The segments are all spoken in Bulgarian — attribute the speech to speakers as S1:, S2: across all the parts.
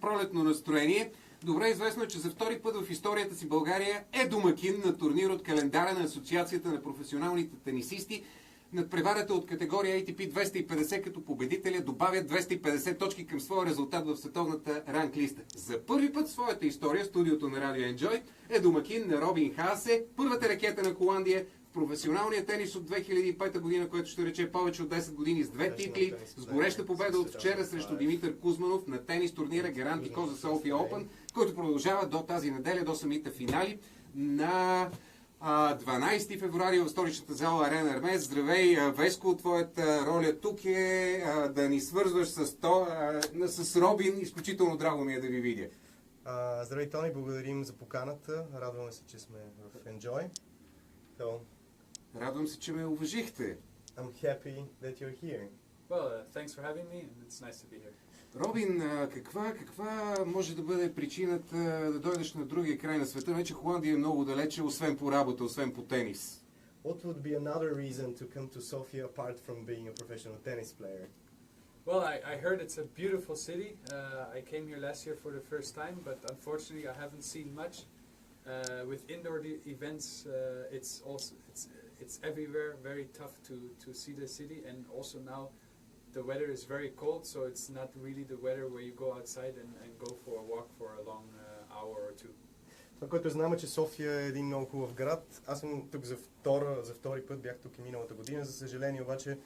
S1: пролетно настроение. Добре известно е, че за втори път в историята си България е домакин на турнир от календара на Асоциацията на професионалните тенисисти. Надпреварата от категория ATP 250 като победителя добавя 250 точки към своя резултат в световната ранглиста. За първи път в своята история студиото на радио Enjoy е домакин на Робин Хаасе, първата ракета на Холандия в професионалния тенис от 2005 година, което ще рече повече от 10 години с две титли, с гореща победа от вчера срещу Димитър Кузманов на тенис турнира Геранти Коза София Опен, който продължава до тази неделя, до самите финали на 12 февруари в столичната зала Арена Армеец. Здравей, Веско, твоята роля тук е да ни свързваш с Робин. Изключително драго ми е да ви видя.
S2: Здравей, Тони, благодарим за поканата. Радваме се, че сме в Enjoy.
S1: Радвам се, че ме уважихте.
S2: I'm happy that you're here.
S3: Well, thanks for having me, and it's nice to be here.
S1: Робин, каква може да бъде причината да дойдеш на другия край на света? Вече Холандия е много далече, освен по работа, освен по тенис.
S2: What would be another reason to come to Sofia apart from being a professional tennis player?
S3: Well, I heard it's a beautiful city. I came here last year for the first time, but unfortunately I haven't seen much. With indoor events, it's everywhere very tough to see the city, and also now the weather is very cold, so it's not really the weather where you go outside and go for a walk for a long hour or two.
S2: Това, което знам е, че София е един много хубав град. Аз съм тук за втори път, бях тук и миналата година. За съжаление обаче,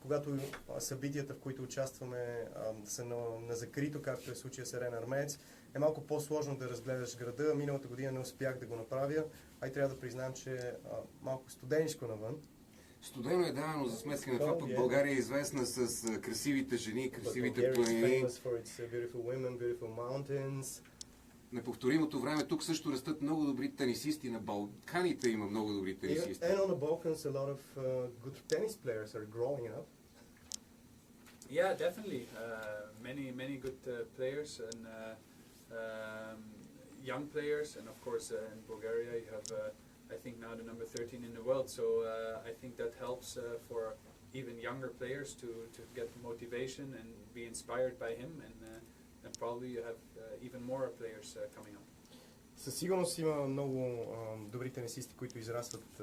S2: когато събитията, в които участваме, са на закрито, както е случая с Арена Армеец, е малко по-сложно да разгледаш града. Миналата година не успях да го направя, трябва да признам, че е малко студеничко навън.
S1: Студено е, да, но за сметка на това пък България е известна с красивите жени, красивите планини. Неповторимото време, тук също растат много добри тенисисти. На Балканите има много добри тенисисти.
S2: And on the Balkans a lot of good tennis players are growing up.
S3: Yeah, definitely. Many good players and young players, and of course in Bulgaria you have I think now the number 13 in the world, so I think that helps for even younger players to get motivation and be inspired by him, and probably you have even more players coming up.
S2: Със сигурност има много добри тенисисти, които израстват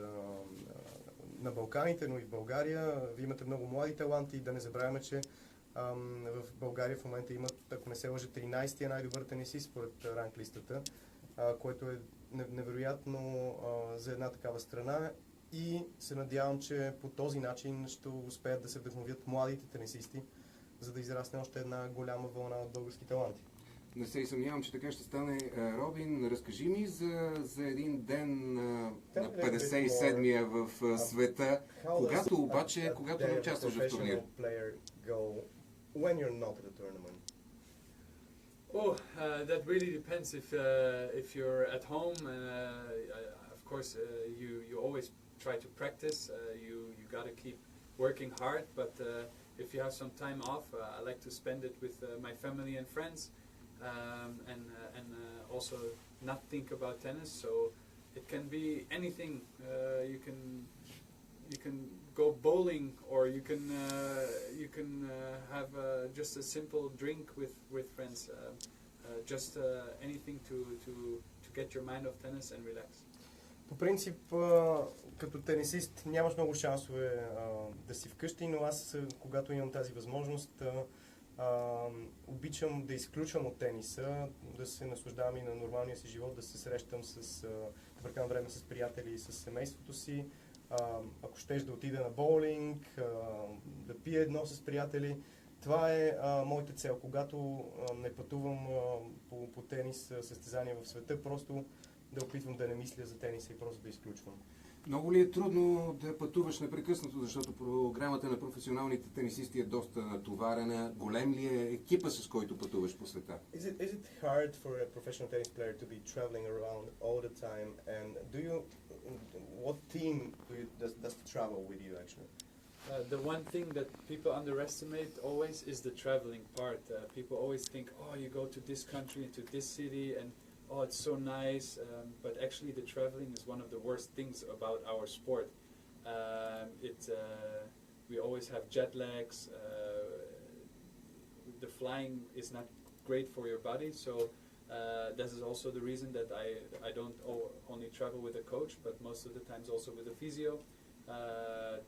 S2: на Балканите, но и в България. Вие имате много млади таланти. Да не забравяме, че в България в момента имат, ако не се лъжа, 13-тия най-добър тенисист според ранглистата, което е невероятно за една такава страна, и се надявам, че по този начин ще успеят да се вдъхновят младите тенисисти, за да израсне още една голяма вълна от български таланти.
S1: Не се и съмнявам, че така ще стане. Робин, разкажи ми за един ден на 57-я в света, когато не участваш в турнир.
S3: Oh, that really depends if you're at home. Of course, you always try to practice. You got to keep working hard. But if you have some time off, I like to spend it with my family and friends, and also not think about tennis. So it can be anything. You can go bowling, or you can have just a simple drink with friends. Just anything to get your mind off tennis and relax.
S2: По принцип, като тенисист нямаш много шансове да си вкъщи, но аз, когато имам тази възможност, обичам да изключвам от тениса, да се наслаждавам и на нормалния си живот, да се срещам да прекарам време с приятели и с семейството си. Ако щеш да отида на боулинг, да пия едно с приятели. Това е моята цел. Когато не пътувам по тенис състезания в света, просто да опитвам да не мисля за тениса и просто да изключвам.
S1: Много ли е трудно да пътуваш непрекъснато, защото програмата на професионалните тенисисти е доста натоварена? Голем ли е екипа, с който пътуваш по света?
S2: Is it hard for a professional tennis player to be traveling around all the time? And what team does travel with you actually?
S3: The one thing that people underestimate always is the traveling part. People always think, oh, you go to this country, to this city, and oh, it's so nice. But actually, the traveling is one of the worst things about our sport. We always have jet lags. The flying is not great for your body. So this is also the reason that I don't only travel with a coach, but most of the times also with a physio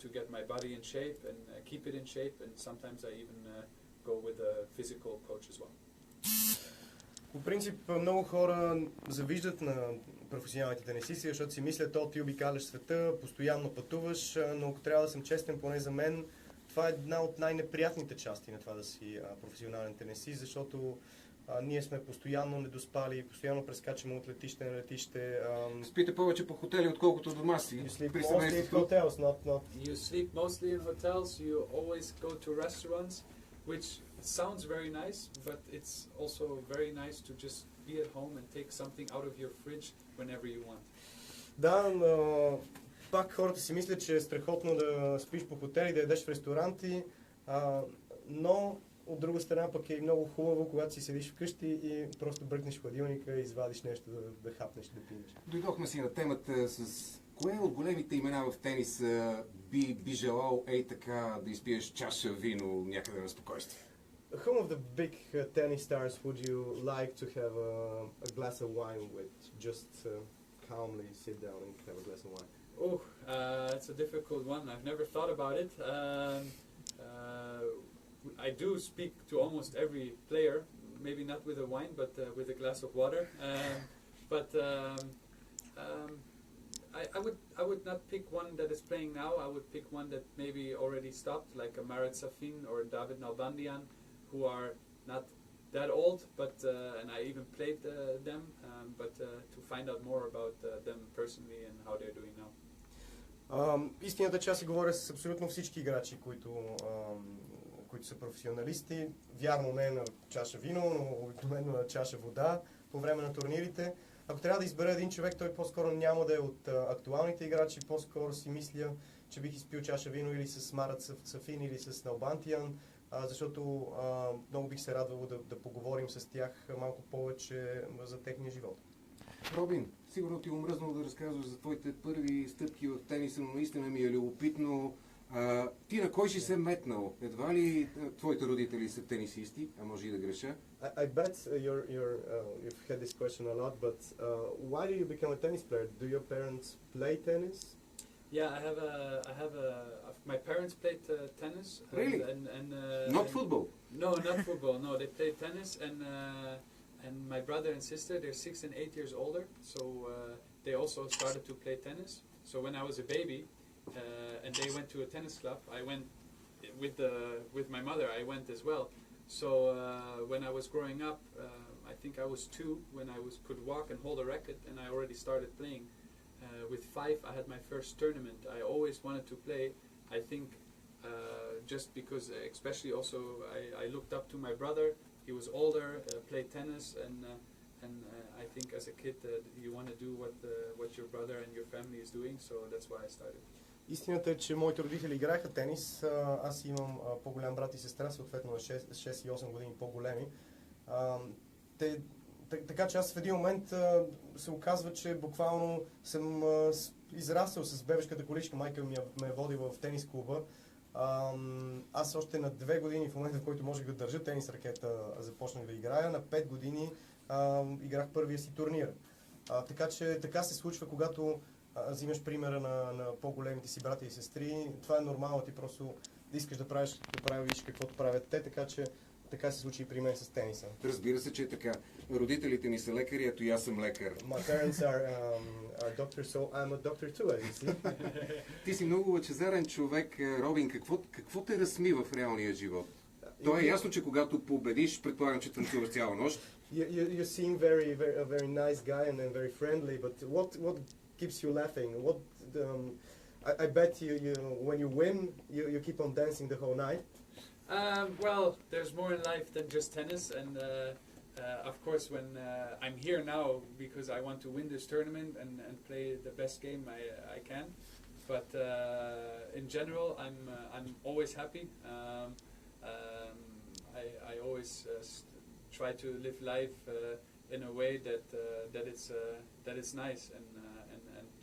S3: to get my body in shape and keep it in shape. And sometimes I even go with a physical coach as well.
S2: По принцип, много хора завиждат на професионалните тенисисти, защото си мислят, ти обикаляш света, постоянно пътуваш, но ако трябва да съм честен, поне за мен, това е една от най-неприятните части на това да си професионален тенисист, защото ние сме постоянно недоспали, постоянно прескачаме от летище на летище.
S1: Спите повече по хотели, отколкото дома си.
S2: You sleep mostly in hotels, not...
S3: You sleep mostly in hotels, you always go to restaurants, which sounds very nice, but it's also very nice to just be at home and take something out of your fridge whenever you want.
S2: Да, но пак хората си мислят, че е страхотно да спиш по хотели, да ядеш в ресторанти, но от друга страна пък е и много хубаво, когато си седиш вкъщи и просто бръкнеш в хладилника и извадиш нещо да хапнеш, да пинеш.
S1: Дойдохме си на темата с кое от големите имена в тениса би желал така да изпиеш чаша вино някъде на спокойствие?
S2: Whom of the big tennis stars would you like to have a glass of wine with? Just calmly sit down and have a glass of wine.
S3: Oh, it's a difficult one. I've never thought about it. I do speak to almost every player, maybe not with a wine, but with a glass of water. I would not pick one that is playing now. I would pick one that maybe already stopped, like a Marat Safin or David Nalbandian, who are not that old, but and I even played them, but to find out more about them personally and how they're doing now.
S2: Истината, че аз си говоря с абсолютно всички играчи, които са професионалисти. Вярно, не на чаша вино, но обикновено на чаша вода по време на турнирите. Ако трябва да избера един човек, той по-скоро няма да е от актуалните играчи, по-скоро си мисля, че бих изпил чаша вино или с Марат Сафин, или с Налбантиян, защото много бих се радвало да поговорим с тях малко повече за техния живот.
S1: Робин, сигурно ти омръзнало да разказваш за твоите първи стъпки в тениса, но наистина ми е любопитно. Ти на кой си се метнал? Едва ли твоите родители са тенисисти, а може и да греша?
S2: I bet you've had this question a lot, but why do you become a tennis player? Do your parents play tennis?
S3: Yeah, my parents played tennis.
S1: Really? Not football?
S3: No, not football. No, they played tennis, and my brother and sister, they're 6 and 8 years older, so they also started to play tennis. So when I was a baby, and they went to a tennis club, I went with my mother. I went as well. So when I was growing up, I think I was 2 when I could walk and hold a racket, and I already started playing. With 5, I had my first tournament. I always wanted to play. I think just because, especially also, I looked up to my brother. He was older, played tennis, and I think as a kid you want to do what your brother and your family is doing. So that's why I started.
S2: Истината е, че моите родители играеха тенис. Аз имам по-голям брат и сестра, съответно на 6 и 8 години по-големи. Така че аз в един момент се оказва, че буквално съм израсъл с бебешката количка. Майка ме е водила в тенис клуба. Аз още на 2 години, в момента в който можех да държа тенис ракета, започнах да играя. На 5 години играх първия си турнир. Така че така се случва, когато взимаш примера на по-големите си брати и сестри. Това е нормално, ти просто искаш да правиш каквото правят те, така че така се случи и при мен с тениса.
S1: Разбира се, че е така. Родителите ми са лекари, ето и аз съм лекар.
S2: My parents are doctors, so I'm a doctor too, as you see.
S1: Ти си много лъчезарен човек, Робин. Какво те разсми в реалния живот? То е ясно, че когато победиш, предполагам, че танцуваш цяла нощ.
S2: You seem a very nice guy and then very friendly, but what keeps you laughing? I bet you when you win, you keep on dancing the whole night.
S3: Well, there's more in life than just tennis, and of course, when I'm here now because I want to win this tournament and play the best game I can. But in general, I'm always happy. I always try to live life in a way that it's nice and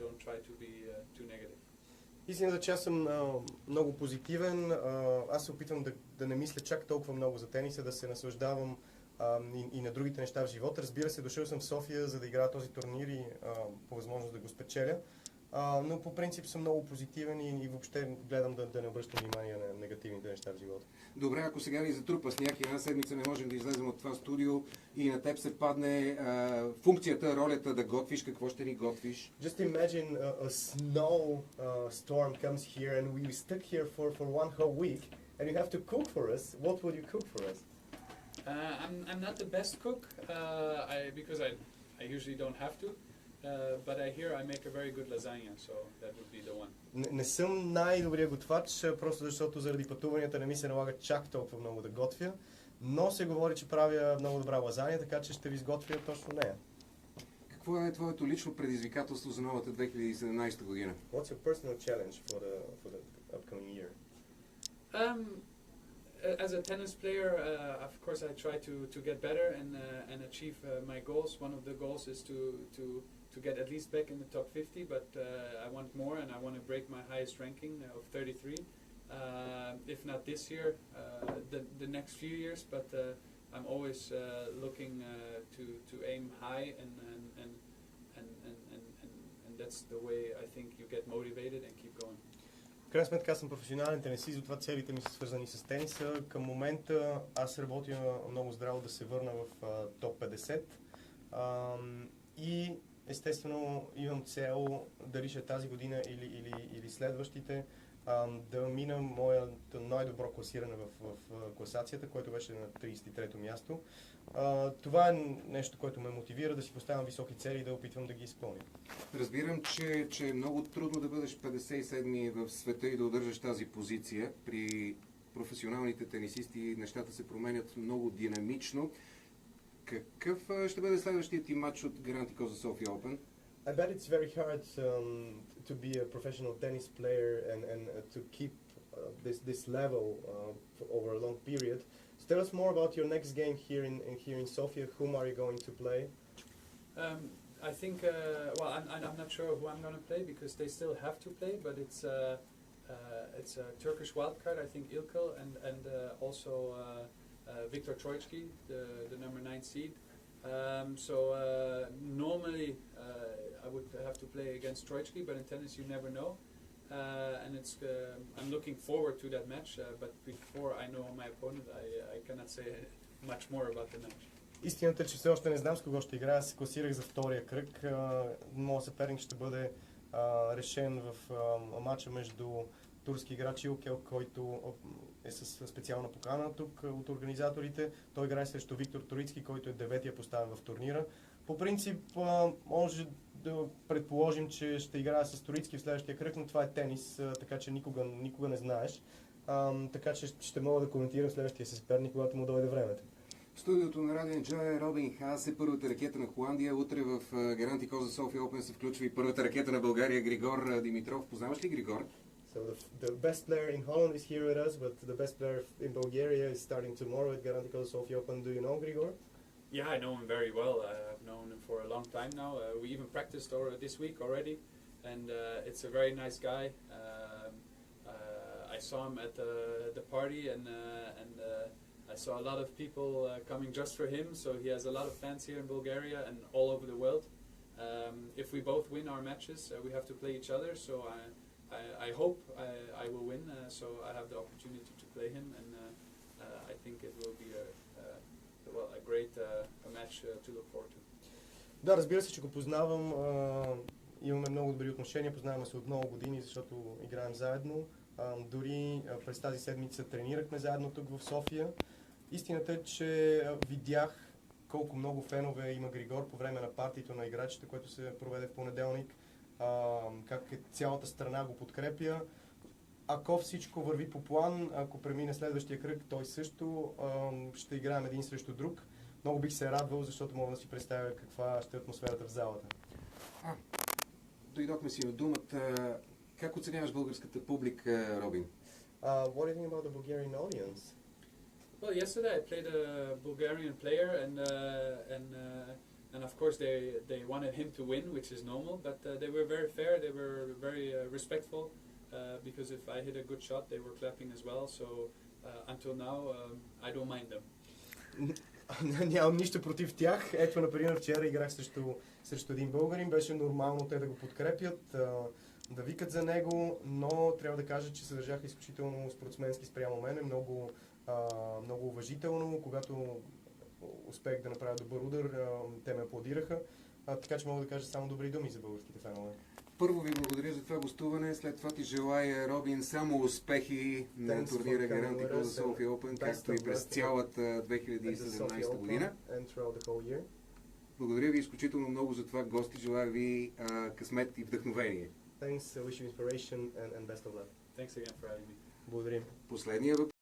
S3: don't try to be too negative.
S2: Истината, че аз съм много позитивен. Аз се опитвам да не мисля чак толкова много за тениса, да се наслаждавам и на другите неща в живота. Разбира се, дошъл съм в София, за да играя този турнир и по възможност да го спечеля. Но по принцип съм много позитивен и въобще гледам да не обръщам внимание на негативните неща в живота.
S1: Добре, ако сега ни затрупа сняг и една седмица не можем да излезем от това студио и на теб се падне функцията, ролята да готвиш, какво ще ни готвиш?
S2: Just imagine a snow storm comes here and we stuck here for one whole week and you have to cook for us. What would you cook for us?
S3: I'm not the best cook because I usually don't have to. But I hear I make a very good lasagna, so that would be the one.
S2: Не съм най-добрият готвач, просто защото заради пътуванията не ми се налага чак толкова много да готвя, но се говори, че правя много добра лазания, така че ще ви изготвя точно нея.
S1: Какво е твоето лично предизвикателство за новата 2017 година?
S2: What's your personal challenge for the upcoming year?
S3: As a tennis player, of course, I try to get better and achieve my goals. One of the goals is to get at least back in the top 50, but I want more and I want to break my highest ranking of 33. If not this year, the next few years, but I'm always looking to aim high and that's the way I think you get motivated and keep going.
S2: В крайна сметка съм професионален тенисист, затова целите ми са свързани с тениса. Към момента аз работя много здраво да се върна в топ 50 и естествено имам цел дали ще тази година или следващите да мина моето най-добро класиране в класацията, което беше на 33-то място. Това е нещо, което ме мотивира да си поставям високи цели и да опитвам да ги изпълня.
S1: Разбирам, че е много трудно да бъдеш 57-ми в света и да удържаш тази позиция. При професионалните тенисисти нещата се променят много динамично. Какъв ще бъде следващият ти матч от Гранд и Коза София Open?
S2: I bet it's very hard to be a professional tennis player and to keep this level over a long period. So tell us more about your next game here in Sofia. Whom are you going to play?
S3: I think well, I'm not sure who I'm going to play because they still have to play, but it's a Turkish wildcard. I think Ilkal and also Viktor Troicki, the number 9 seed. Normally I would have to play against Troicki, but in tennis you never know. And I'm looking forward to that match, but before I know my opponent, I cannot say much more about the match.
S2: Истината е, че все още не знам с кого ще играя. Се класирах за втория кръг. Моят съперник ще бъде решен в матча между турски играч Илкел, който е с специална покана тук от организаторите. Той играе срещу Виктор Троицки, който е 9-я поставен в турнира. По принцип, може да предположим, че ще играя с Троицки в следващия кръг, но това е тенис, така че никога не знаеш. Така че ще мога да коментирам следващия си съперник, когато му дойде времето.
S1: В студиото на радио е Робин Хаасе, първата ракета на Холандия. Утре в Гранд и Коза София Open се включва и първата ракета на България, Григор Димитров. Познаваш ли Григор?
S2: So the best player in Holland is here with us, but the best player in Bulgaria is starting tomorrow at Granti Koza Sofia Open. Do you know Grigor?
S3: Yeah, I know him very well. I've known him for a long time now. We even practiced this week already, and it's a very nice guy. I saw him at the party, and I saw a lot of people coming just for him. So he has a lot of fans here in Bulgaria and all over the world. If we both win our matches, we have to play each other. So I hope I will win, so I have the opportunity to play him, and I think it will be a great match to look forward to.
S2: Да, разбира се, че го познавам. Имаме много добри отношения, познаваме се от много години, защото играем заедно. Дори през тази седмица тренирахме заедно тук в София. Истината е, че видях колко много фенове има Григор по време на партито на играчите, което се проведе в понеделник. Как цялата страна го подкрепя. Ако всичко върви по план, ако премине следващия кръг, той също ще играем един срещу друг. Много бих се радвал, защото мога да си представя каква ще е атмосферата в залата.
S1: Дойдохме си на думата. Как оценяваш българската публика, Робин?
S2: What do you think about the Bulgarian audience?
S3: Well, yesterday I played a Bulgarian player, and of course they wanted him to win, which is normal. But they were very fair. They were very respectful, because if I hit a good shot, they were clapping as well. So until now, I don't mind them.
S2: Нямам нищо против тях. Ето, например, вчера играх срещу един българин. Беше нормално те да го подкрепят, да викат за него, но трябва да кажа, че се държаха изключително спортсменски спрямо мене, много уважително. Когато успех да направя добър удар, те ме аплодираха. Така че мога да кажа само добри думи за българските фенове.
S1: Първо ви благодаря за това гостуване, след това ти желая, Робин, само успехи на турнира Гарантикъл за София Open, както и през цялата 2017 година. Благодаря ви изключително много за това, гости. Желая ви късмет и вдъхновение.
S2: Thanks, wish you inspiration and best of luck.
S3: Thanks again for having me.
S2: Благодарим.
S1: Последния въпрос.